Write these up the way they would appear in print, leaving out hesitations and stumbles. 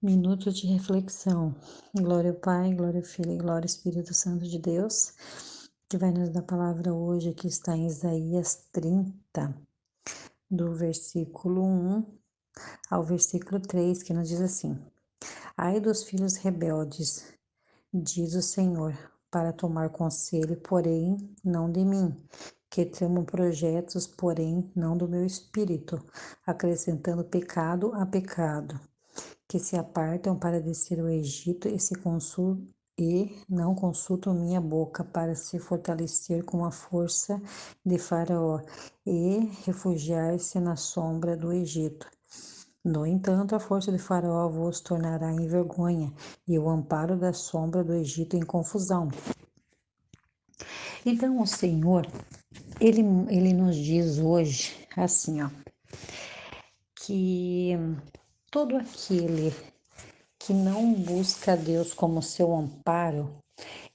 Minuto de reflexão. Glória ao Pai, glória ao Filho e glória ao Espírito Santo de Deus, que vai nos dar a palavra hoje, que está em Isaías 30, do versículo 1 ao versículo 3, que nos diz assim: Ai dos filhos rebeldes, diz o Senhor, para tomar conselho, porém não de mim, que tramo projetos, porém não do meu espírito, acrescentando pecado a pecado, que se apartam para descer ao Egito e não consultam minha boca para se fortalecer com a força de Faraó e refugiar-se na sombra do Egito. No entanto, a força de Faraó vos tornará em vergonha, e o amparo da sombra do Egito em confusão. Então, o Senhor, ele nos diz hoje, assim, ó, que todo aquele que não busca Deus como seu amparo,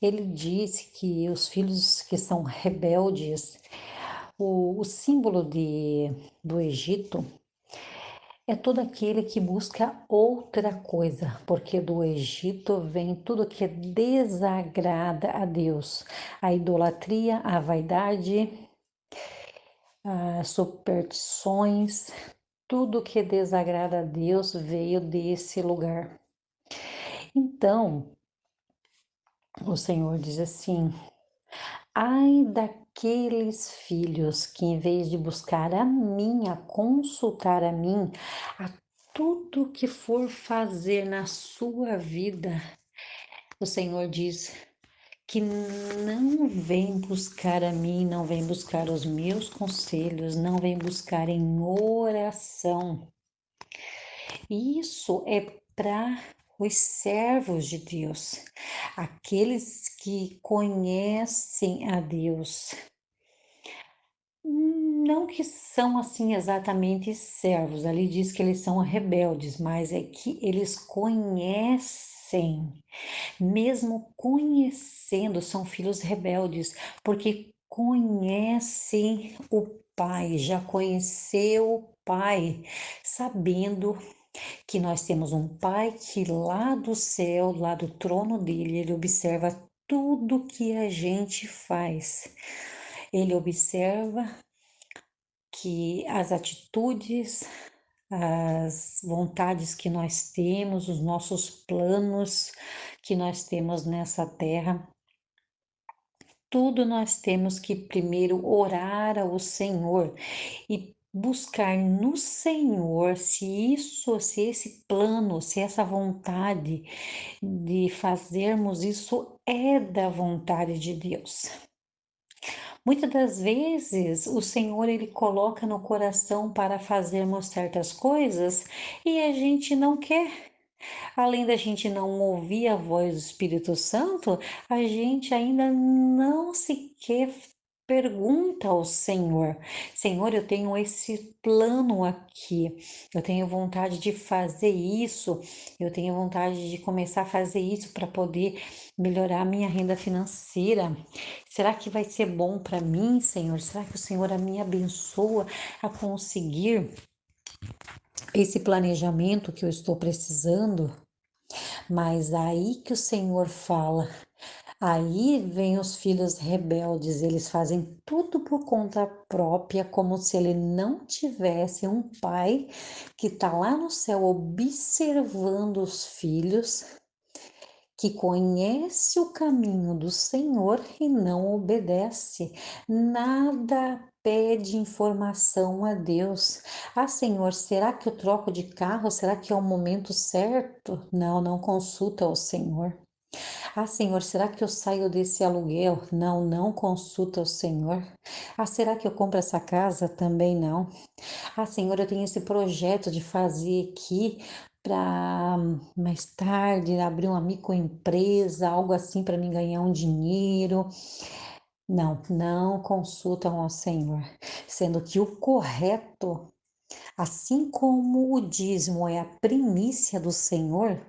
ele disse que os filhos que são rebeldes, o símbolo do Egito é todo aquele que busca outra coisa, porque do Egito vem tudo que desagrada a Deus, a idolatria, a vaidade, as superstições, tudo que desagrada a Deus veio desse lugar. Então, o Senhor diz assim: ai daqueles filhos que, em vez de buscar a mim, a consultar a mim, a tudo que for fazer na sua vida, o Senhor diz que não vem buscar a mim, não vem buscar os meus conselhos, não vem buscar em oração. Isso é para os servos de Deus, aqueles que conhecem a Deus. Não que são assim exatamente servos, ali diz que eles são rebeldes, mas é que eles conhecem, mesmo conhecendo, são filhos rebeldes, porque conhecem o Pai, já conheceu o Pai, sabendo que nós temos um Pai que lá do céu, lá do trono dele, ele observa tudo que a gente faz. Ele observa que as atitudes, as vontades que nós temos, os nossos planos que nós temos nessa terra, tudo nós temos que primeiro orar ao Senhor e buscar no Senhor se esse plano, se essa vontade de fazermos isso é da vontade de Deus. Muitas das vezes o Senhor ele coloca no coração para fazermos certas coisas e a gente não quer. Além da gente não ouvir a voz do Espírito Santo, a gente ainda não sequer pergunta ao Senhor: Senhor, eu tenho esse plano aqui, eu tenho vontade de fazer isso, eu tenho vontade de começar a fazer isso para poder melhorar a minha renda financeira. Será que vai ser bom para mim, Senhor? Será que o Senhor me abençoa a conseguir esse planejamento que eu estou precisando? Mas aí que o Senhor fala, aí vem os filhos rebeldes, eles fazem tudo por conta própria, como se ele não tivesse um pai que está lá no céu observando os filhos, que conhece o caminho do Senhor e não obedece. Nada pede informação a Deus. Ah, Senhor, será que eu troco de carro? Será que é o momento certo? Não, não consulta o Senhor. Ah, Senhor, será que eu saio desse aluguel? Não, não consulta o Senhor. Ah, será que eu compro essa casa? Também não. Ah, Senhor, eu tenho esse projeto de fazer aqui para mais tarde abrir uma microempresa, algo assim para mim ganhar um dinheiro. Não, não consultam ao Senhor, sendo que o correto, assim como o dízimo é a primícia do Senhor,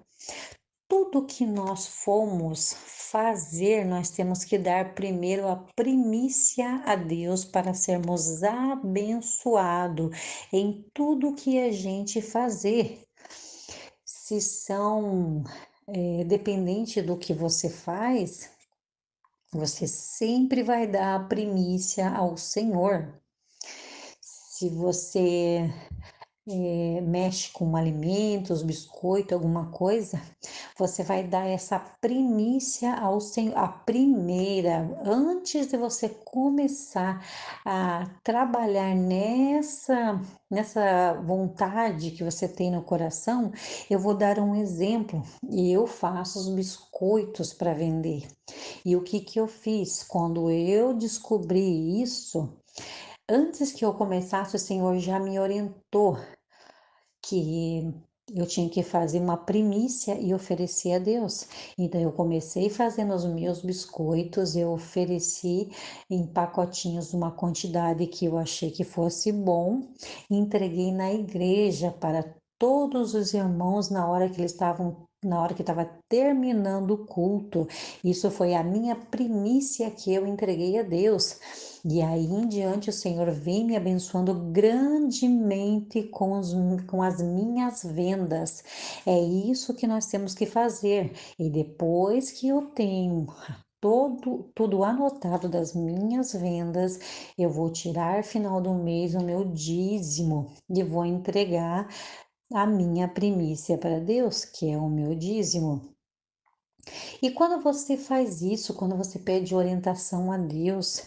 tudo que nós formos fazer, nós temos que dar primeiro a primícia a Deus para sermos abençoados em tudo que a gente fazer. se são, dependente do que você faz, você sempre vai dar a primícia ao Senhor. Se você mexe com alimentos, biscoito, alguma coisa, você vai dar essa primícia ao Senhor, a primeira, antes de você começar a trabalhar nessa vontade que você tem no coração, eu vou dar um exemplo. E eu faço os biscoitos para vender. E o que que eu fiz? Quando eu descobri isso, antes que eu começasse, o Senhor já me orientou que eu tinha que fazer uma primícia e oferecer a Deus. Então eu comecei fazendo os meus biscoitos, eu ofereci em pacotinhos uma quantidade que eu achei que fosse bom, entreguei na igreja para todos os irmãos na hora que estava terminando o culto. Isso foi a minha primícia que eu entreguei a Deus. E aí em diante o Senhor vem me abençoando grandemente com as minhas vendas. É isso que nós temos que fazer. E depois que eu tenho tudo anotado das minhas vendas, eu vou tirar final do mês o meu dízimo e vou entregar a minha primícia para Deus, que é o meu dízimo. E quando você faz isso, quando você pede orientação a Deus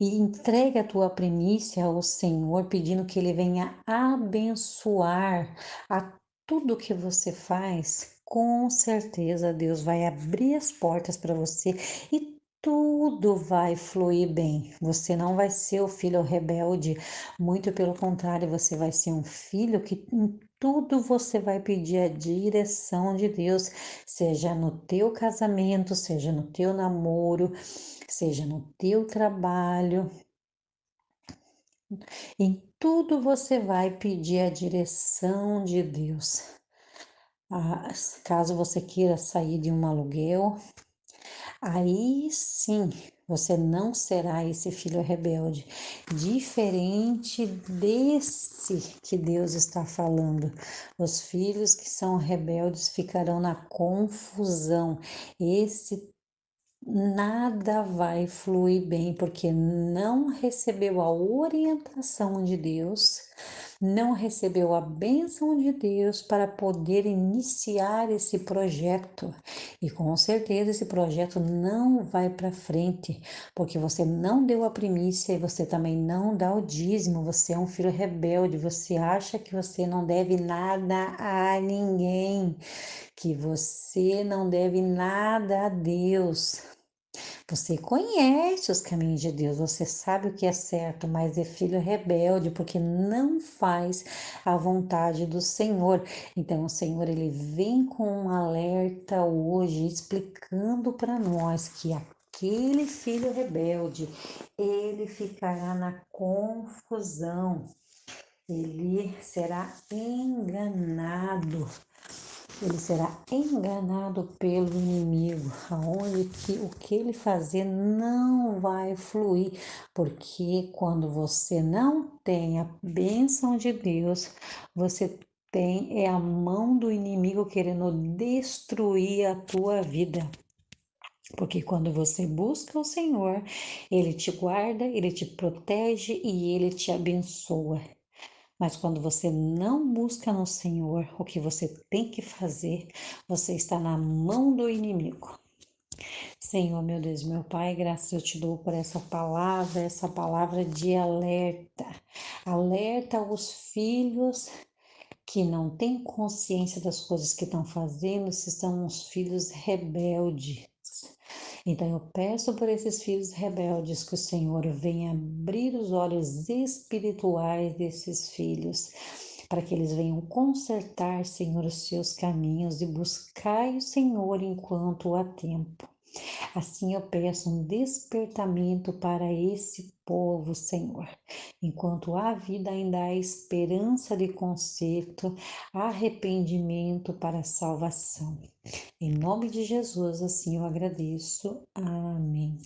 e entrega a tua primícia ao Senhor, pedindo que Ele venha abençoar a tudo que você faz, com certeza Deus vai abrir as portas para você e tudo vai fluir bem. Você não vai ser o filho rebelde, muito pelo contrário, você vai ser um filho que em tudo você vai pedir a direção de Deus, seja no teu casamento, seja no teu namoro, seja no teu trabalho, em tudo você vai pedir a direção de Deus. Ah, caso você queira sair de um aluguel, aí sim você não será esse filho rebelde, diferente desse que Deus está falando. Os filhos que são rebeldes ficarão na confusão. Esse nada vai fluir bem, porque não recebeu a orientação de Deus, não recebeu a bênção de Deus para poder iniciar esse projeto. E com certeza esse projeto não vai para frente, porque você não deu a primícia e você também não dá o dízimo. Você é um filho rebelde, você acha que você não deve nada a ninguém, que você não deve nada a Deus. Você conhece os caminhos de Deus, você sabe o que é certo, mas é filho rebelde porque não faz a vontade do Senhor. Então, o Senhor ele vem com um alerta hoje, explicando para nós que aquele filho rebelde, ele ficará na confusão, ele será enganado. Ele será enganado pelo inimigo, aonde que o que ele fazer não vai fluir, porque quando você não tem a bênção de Deus, você tem a mão do inimigo querendo destruir a tua vida. Porque quando você busca o Senhor, Ele te guarda, Ele te protege e Ele te abençoa. Mas quando você não busca no Senhor o que você tem que fazer, você está na mão do inimigo. Senhor, meu Deus, meu Pai, graças eu te dou por essa palavra de alerta. Alerta aos filhos que não têm consciência das coisas que estão fazendo, se são uns filhos rebeldes. Então eu peço por esses filhos rebeldes que o Senhor venha abrir os olhos espirituais desses filhos, para que eles venham consertar, Senhor, os seus caminhos e buscar o Senhor enquanto há tempo. Assim eu peço um despertamento para esse povo, Senhor. Enquanto há vida, ainda há esperança de conserto, arrependimento para a salvação. Em nome de Jesus, assim eu agradeço. Amém.